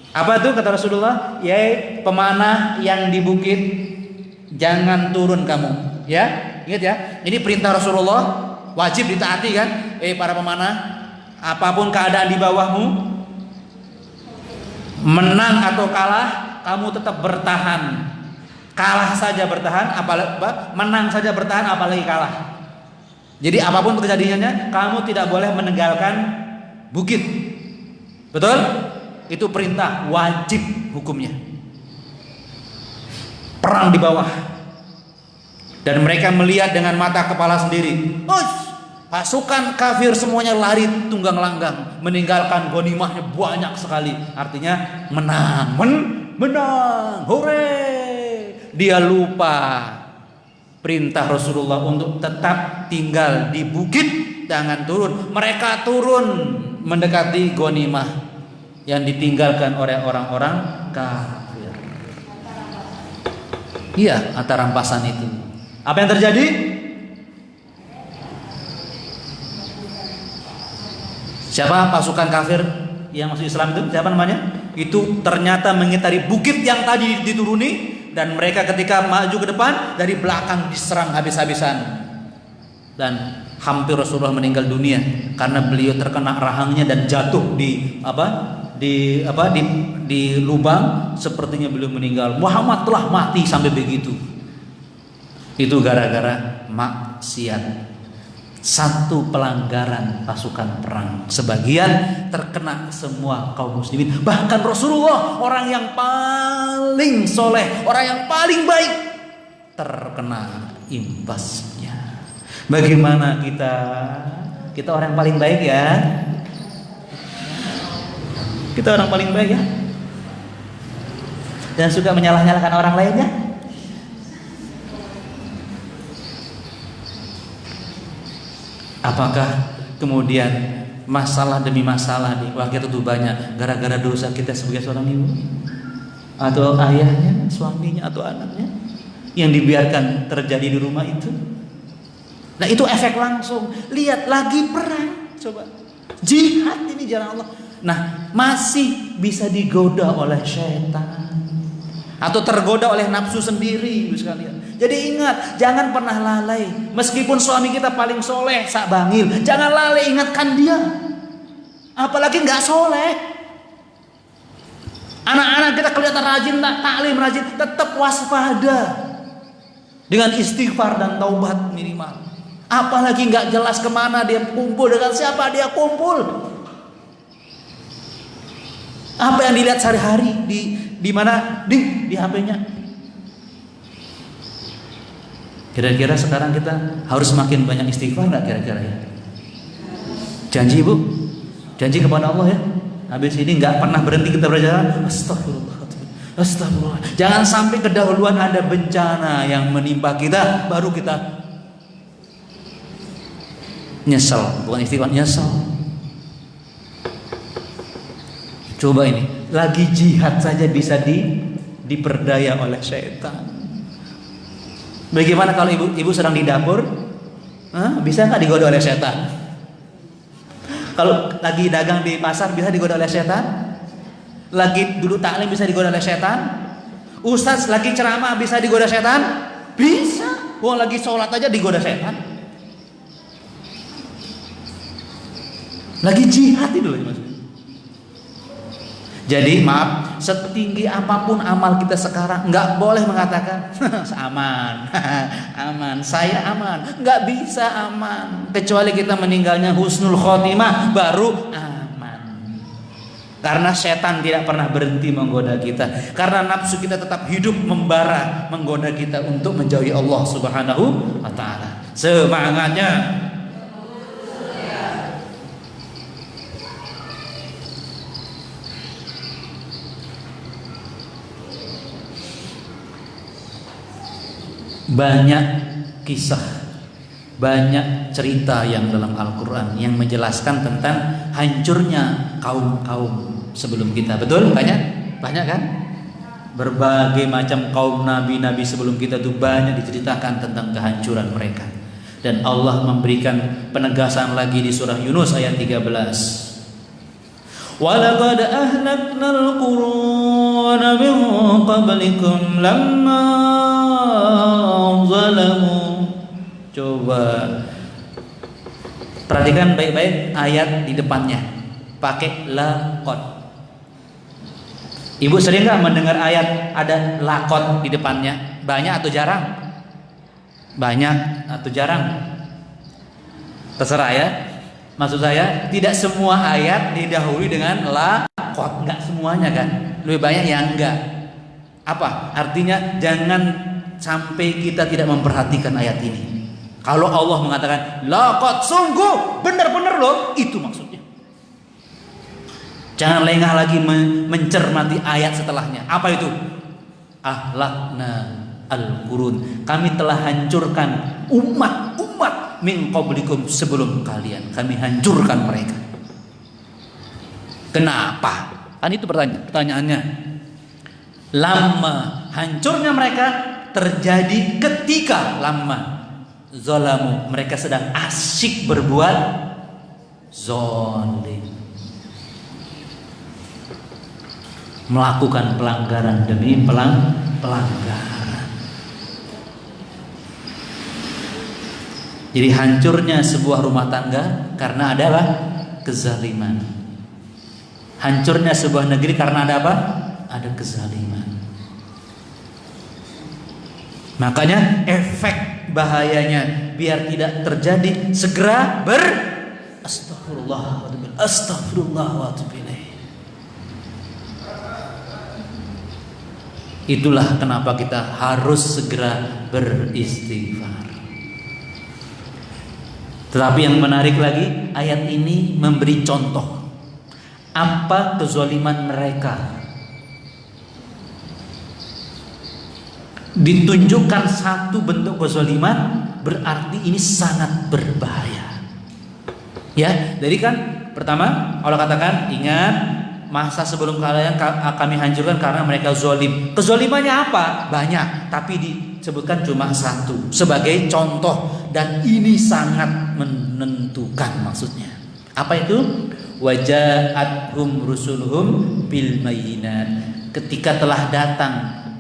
Apa tuh kata Rasulullah? Ya, pemanah yang di bukit jangan turun kamu. Ya, ingat ya. Ini perintah Rasulullah, wajib ditaati kan? Para pemanah, apapun keadaan di bawahmu, menang atau kalah, kamu tetap bertahan. Kalah saja bertahan, apalagi menang saja bertahan, apalagi kalah. Jadi apapun terjadinya, kamu tidak boleh meninggalkan bukit. Betul? Itu perintah wajib hukumnya. Perang di bawah. Dan mereka melihat dengan mata kepala sendiri. Pasukan kafir semuanya lari tunggang langgang, meninggalkan ghanimahnya banyak sekali. Artinya menang, menang. Hore! Dia lupa perintah Rasulullah untuk tetap tinggal di bukit, jangan turun. Mereka turun mendekati ghanimah yang ditinggalkan oleh orang-orang kafir. Iya, harta rampasan itu. Apa yang terjadi? Siapa pasukan kafir yang masuk Islam itu? Siapa namanya? Itu ternyata mengitari bukit yang tadi dituruni, dan mereka ketika maju ke depan dari belakang diserang habis-habisan. Dan hampir Rasulullah meninggal dunia karena beliau terkena rahangnya dan jatuh di lubang, sepertinya beliau meninggal. Muhammad telah mati, sampai begitu. Itu gara-gara maksiat. Satu pelanggaran pasukan perang, sebagian terkena semua kaum muslimin. Bahkan Rasulullah, orang yang paling soleh, orang yang paling baik, terkena imbasnya. Bagaimana kita? Kita orang yang paling baik ya. Kita orang paling baik ya. Dan suka menyalah-nyalahkan orang lainnya. Apakah kemudian masalah demi masalah di keluarga itu banyak gara-gara dosa kita sebagai seorang ibu atau ayahnya, suaminya atau anaknya yang dibiarkan terjadi di rumah itu? Nah, itu efek langsung. Lihat lagi perang, coba jihad ini jalan Allah. Nah, masih bisa digoda oleh syaitan atau tergoda oleh nafsu sendiri, ibu sekalian. Jadi ingat, jangan pernah lalai. Meskipun suami kita paling soleh, sak bangil, jangan lalai ingatkan dia. Apalagi nggak soleh. Anak-anak kita kelihatan rajin, taklim rajin, tetap waspada dengan istighfar dan taubat minimal. Apalagi nggak jelas kemana dia kumpul, dengan siapa dia kumpul. Apa yang dilihat sehari-hari di mana? Di HP-nya. Kira-kira sekarang kita harus makin banyak istighfar nggak kira-kira ya? Janji Bu, janji kepada Allah ya. Habis ini nggak pernah berhenti kita berjalan. Astagfirullah, astagfirullah. Jangan sampai kedahuluan ada bencana yang menimpa kita, baru kita nyesel. Bukan istighfar, nyesel. Coba ini, lagi jihad saja bisa diperdaya oleh syaitan. Bagaimana kalau ibu sedang di dapur? Bisa nggak digoda oleh setan? Kalau lagi dagang di pasar bisa digoda oleh setan? Lagi dulu taklim bisa digoda oleh setan? Ustaz lagi ceramah bisa digoda setan? Bisa. Wah, lagi sholat aja digoda setan. Lagi jihad itu loh, Mas. Jadi maaf, setinggi apapun amal kita sekarang, nggak boleh mengatakan aman, aman, saya aman. Nggak bisa aman, kecuali kita meninggalnya husnul khotimah, baru aman. Karena setan tidak pernah berhenti menggoda kita, karena nafsu kita tetap hidup membara, menggoda kita untuk menjauhi Allah Subhanahu wa Ta'ala. Semangatnya. Banyak kisah, banyak cerita yang dalam Al-Quran yang menjelaskan tentang hancurnya kaum-kaum sebelum kita. Betul? Banyak kan? Berbagai macam kaum nabi-nabi sebelum kita itu banyak diceritakan tentang kehancuran mereka. Dan Allah memberikan penegasan lagi di surah Yunus ayat 13. وَلَقَدْ أَهْلَكْنَا الْقُرُونَ مِنْ قَبْلِكُمْ لَمَّا ظَلَمُوا. Coba perhatikan baik-baik ayat di depannya, pakai laqad. Ibu sering nggak mendengar ayat ada laqad di depannya? Banyak atau jarang? Banyak atau jarang? Terserah ya. Maksud saya, tidak semua ayat didahului dengan laqad, enggak semuanya kan. Lebih banyak yang enggak. Apa? Artinya jangan sampai kita tidak memperhatikan ayat ini. Kalau Allah mengatakan laqad, sungguh, benar-benar loh, itu maksudnya. Jangan lengah lagi mencermati ayat setelahnya. Apa itu? Ahlakna al-qurun. Kami telah hancurkan umat-umat min qablikum sebelum kalian, kami hancurkan mereka. Kenapa? Kan itu pertanyaannya. Lama hancurnya mereka terjadi ketika lama zalamu, mereka sedang asyik berbuat zalim, melakukan pelanggaran demi pelanggaran. Jadi hancurnya sebuah rumah tangga karena ada apa? Kezaliman. Hancurnya sebuah negeri karena ada apa? Ada kezaliman. Makanya efek bahayanya biar tidak terjadi, segera astagfirullah wa atubu ilaih. Itulah kenapa kita harus segera beristighfar. Tetapi yang menarik lagi, ayat ini memberi contoh apa kezaliman mereka. Ditunjukkan satu bentuk kezaliman, berarti ini sangat berbahaya. Ya, jadi kan pertama Allah katakan, ingat masa sebelum kalian kami hancurkan karena mereka zalim. Kezalimannya apa? Banyak, tapi disebutkan cuma satu sebagai contoh, dan ini sangat menentukan maksudnya. Apa itu? Waja'athum rusuluhum bil bayyinat. Ketika telah datang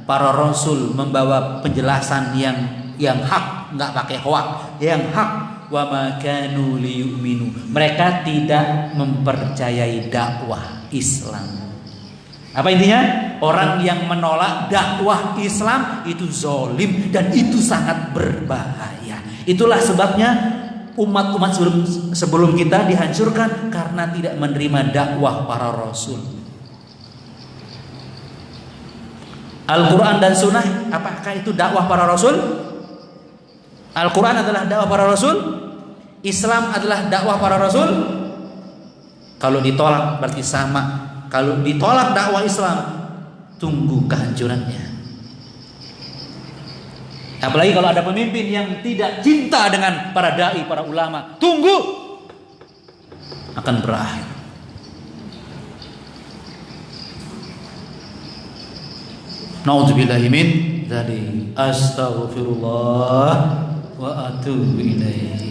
para rasul membawa penjelasan yang hak, enggak pakai hoak, yang hak. Wa ma kanu liyu'minu, mereka tidak mempercayai dakwah Islam. Apa intinya? Orang yang menolak dakwah Islam itu zalim dan itu sangat berbahaya. Itulah sebabnya umat-umat sebelum kita dihancurkan karena tidak menerima dakwah para rasul. Al-Quran dan Sunnah, apakah itu dakwah para rasul? Al-Quran adalah dakwah para rasul, Islam adalah dakwah para rasul. Kalau ditolak berarti sama. Kalau ditolak dakwah Islam, tunggu kehancurannya. Apalagi kalau ada pemimpin yang tidak cinta dengan para dai, para ulama, tunggu akan berakhir. Na'udzubillahi min dzalik. Astaghfirullah wa atubu ilaih.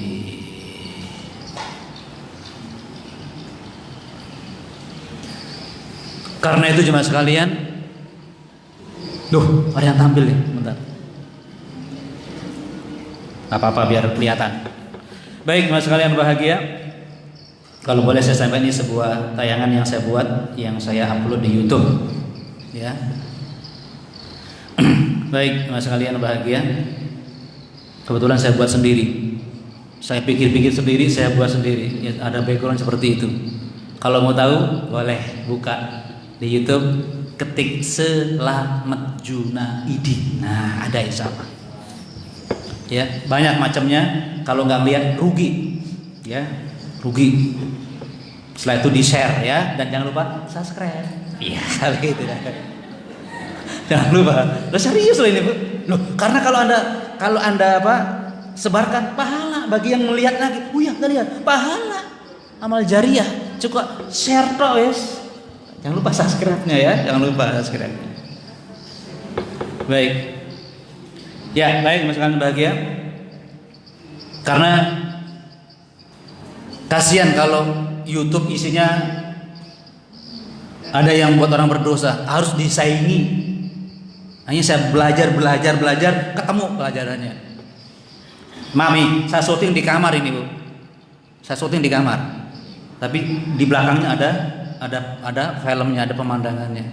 Karena itu jemaah sekalian, loh, ada yang tampil nih, bentar. Apa-apa biar kelihatan. Baik, jemaah sekalian bahagia. Kalau boleh saya sampaikan, ini sebuah tayangan yang saya buat, yang saya upload di YouTube. Ya. Baik, jemaah sekalian bahagia. Kebetulan saya buat sendiri. Saya pikir-pikir sendiri, saya buat sendiri. Ya, ada background seperti itu. Kalau mau tahu, boleh buka di YouTube, ketik Selamat Junaidi. Nah, ada insyaallah. Ya, banyak macamnya. Kalau nggak lihat rugi, ya, rugi. Setelah itu di share ya, dan jangan lupa subscribe. Iya, gitu. Jangan lupa. Loh, serius loh ini, Bu. Loh, karena kalau anda apa, sebarkan pahala bagi yang melihat lagi. Ya, nggak lihat, pahala amal jariah. Cukup share toh, wes. Jangan lupa subscribe-nya ya, jangan lupa subscribe. Baik. Ya, baik, masakan bahagia. Karena kasihan kalau YouTube isinya ada yang buat orang berdosa, harus disaingi. Hanya saya belajar, ketemu pelajarannya. Mami, saya syuting di kamar ini, Bu. Saya syuting di kamar. Tapi di belakangnya ada filmnya, ada pemandangannya.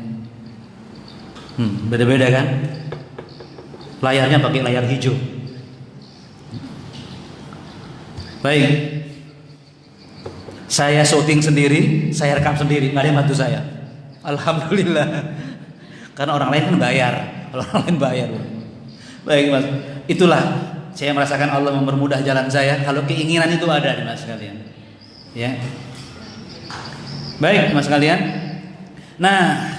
Beda-beda kan? Layarnya pakai layar hijau. Baik. Saya syuting sendiri, saya rekam sendiri, nggak ada yang bantu saya. Alhamdulillah. Karena orang lain kan bayar. Orang lain bayar. Baik, Mas. Itulah saya merasakan Allah mempermudah jalan saya kalau keinginan itu ada, Mas sekalian. Ya. Baik, Mas sekalian. Nah,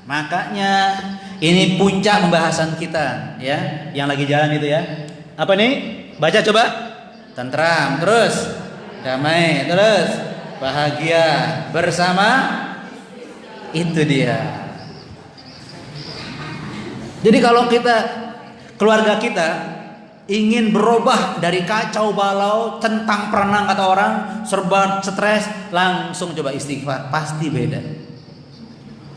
makanya ini puncak pembahasan kita, ya, yang lagi jalan itu ya. Apa nih? Baca coba. Tentram, terus damai, terus bahagia bersama. Itu dia. Jadi kalau keluarga kita ingin berubah dari kacau balau, centang perenang kata orang, serba stres, langsung coba istighfar, pasti beda.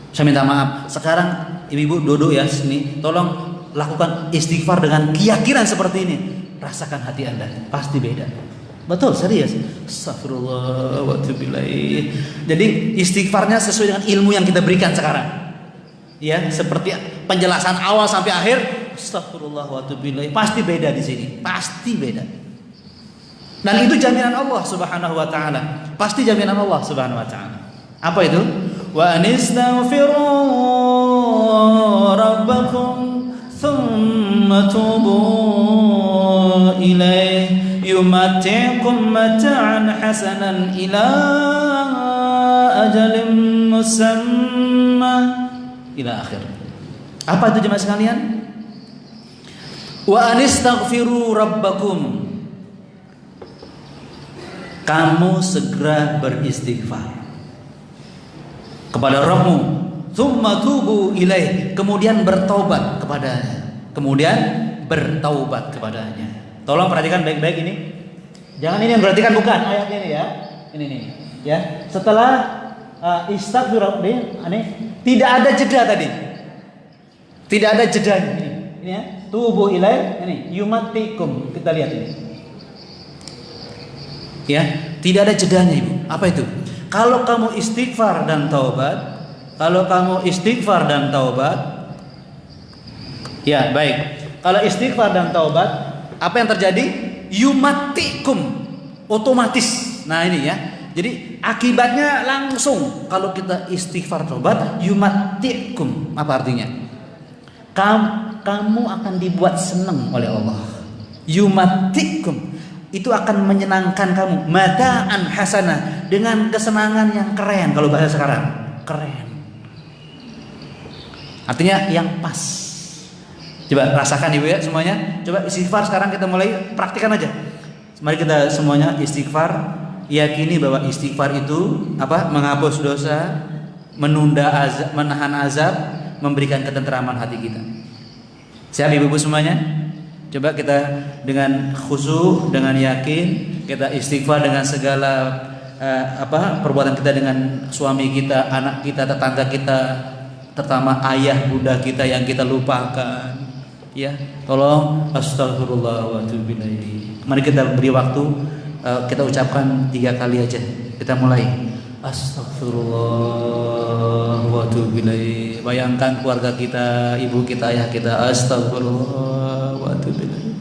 Saya minta maaf, sekarang ibu-ibu duduk ya sini, tolong lakukan istighfar dengan keyakinan seperti ini. Rasakan hati Anda, pasti beda. Betul, serius. Astagfirullah wa atubu ilaih. Jadi istighfarnya sesuai dengan ilmu yang kita berikan sekarang. Ya, seperti penjelasan awal sampai akhir. Astagfirullah wa atubu ilaih. Pasti beda di sini, pasti beda. Dan itu jaminan Allah Subhanahu wa taala. Pasti jaminan Allah Subhanahu wa taala. Apa itu? Wa anistaghfiru rabbakum thumma tubu ilaih yumati'kum mata'an hasanan ila ajalin musamma ila akhir. Apa itu jemaah sekalian? Wa anistaghfiru rabbakum. Kamu segera beristighfar kepada Rabbmu, tsumma tubu ilaih, kemudian bertaubat kepadanya. Kemudian bertaubat kepadanya. Tolong perhatikan baik-baik ini. Jangan ini yang perhatikan, bukan ayat ini ya. Ini nih, ya. Setelah istighfar ini tidak ada jeda tadi. Tidak ada jedanya ini. Ini ya. Tubu ilaih, ini yumatikum. Kita lihat ini. Ya, tidak ada jedanya, Ibu. Apa itu? Kalau kamu istighfar dan taubat, ya baik. Kalau istighfar dan taubat, apa yang terjadi? Yumatikum, otomatis. Nah ini ya. Jadi akibatnya langsung kalau kita istighfar taubat, yumatikum. Apa artinya? Kamu akan dibuat senang oleh Allah. Yumatikum. Itu akan menyenangkan kamu, mata'an hasanah, dengan kesenangan yang keren. Kalau bahasa sekarang, keren. Artinya yang pas. Coba rasakan Ibu ya semuanya. Coba istighfar sekarang, kita mulai praktikan aja. Mari kita semuanya istighfar. Yakini bahwa istighfar itu apa? Menghapus dosa, menunda azab, menahan azab, memberikan ketentraman hati kita. Siap Ibu-ibu semuanya? Coba kita dengan khusyuk, dengan yakin, kita istighfar dengan segala perbuatan kita dengan suami kita, anak kita, tetangga kita, terutama ayah bunda kita yang kita lupakan. Ya, tolong astagfirullah wa atubu ilaih. Mari kita beri waktu, kita ucapkan 3 kali aja. Kita mulai. Astagfirullah wa atubu ilaih. Bayangkan keluarga kita, ibu kita, ayah kita. Astagfirullah wa atubu ilaih.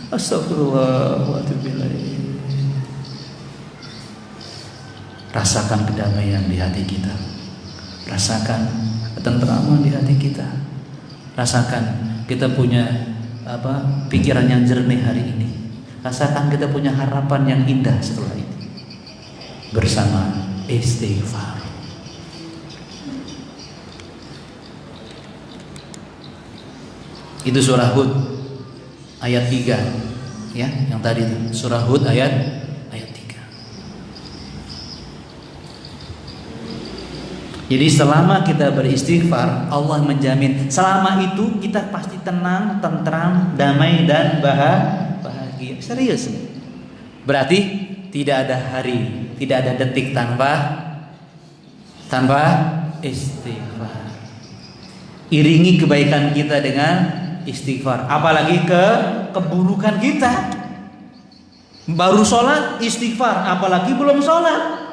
Astagfirullah wa atubu ilaih. Rasakan kedamaian di hati kita. Rasakan ketentraman di hati kita. Rasakan kita punya pikiran yang jernih hari ini. Rasakan kita punya harapan yang indah setelah ini. Bersama istighfar. Itu surah Hud ayat 3 ya, yang tadi itu surah Hud ayat 3. Jadi selama kita beristighfar, Allah menjamin selama itu kita pasti tenang, tentram, damai dan bahagia. Serius. Berarti tidak ada hari, tidak ada detik tanpa istighfar. Iringi kebaikan kita dengan istighfar. Apalagi keburukan kita. Baru sholat istighfar, apalagi belum sholat.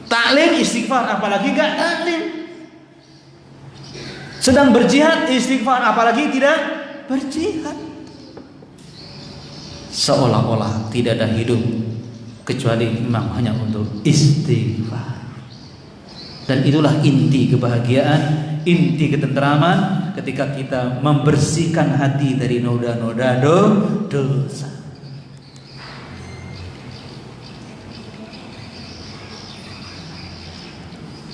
Taklim istighfar, apalagi gak taklim. Sedang berjihad istighfar, apalagi tidak berjihad. Seolah-olah tidak ada hidup kecuali memang hanya untuk istighfar. Dan itulah inti kebahagiaan, inti ketentraman ketika kita membersihkan hati dari noda-noda dosa.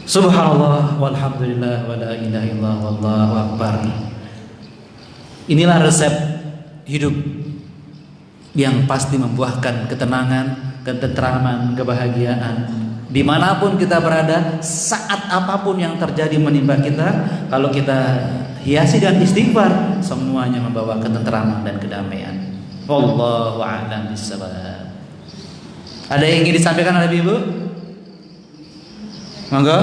Subhanallah walhamdulillah wa la ilaha illallah wallahu akbar. Inilah resep hidup yang pasti membuahkan ketenangan, ketentraman, kebahagiaan. Dimanapun kita berada, saat apapun yang terjadi menimpa kita, kalau kita hiasi dan istighfar, semuanya membawa ketenteraman dan kedamaian. Wallahu a'lam bishawab. Ada yang ingin disampaikan oleh Ibu? Monggo.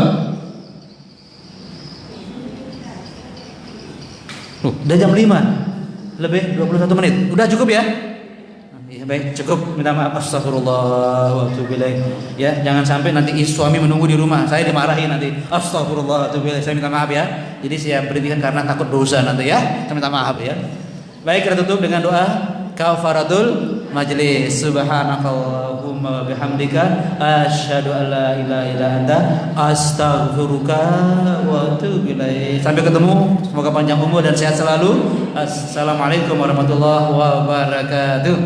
Udah jam 5 lebih 21 menit. Udah cukup ya? Ya baik, cukup. Minta maaf, astagfirullah wa atubu ilaih. Ya, jangan sampai nanti suami menunggu di rumah, saya dimarahin nanti. Astagfirullah wa atubu ilaih. Saya minta maaf ya. Jadi saya berhentikan karena takut dosa nanti ya. Saya minta maaf ya. Baik, kita tutup dengan doa kafaratul majlis. Subhanakallahumma wa bihamdika asyhadu an la ilaha illa anta astaghfiruka wa atubu ilaik. Sampai ketemu, semoga panjang umur dan sehat selalu. Assalamualaikum warahmatullahi wabarakatuh.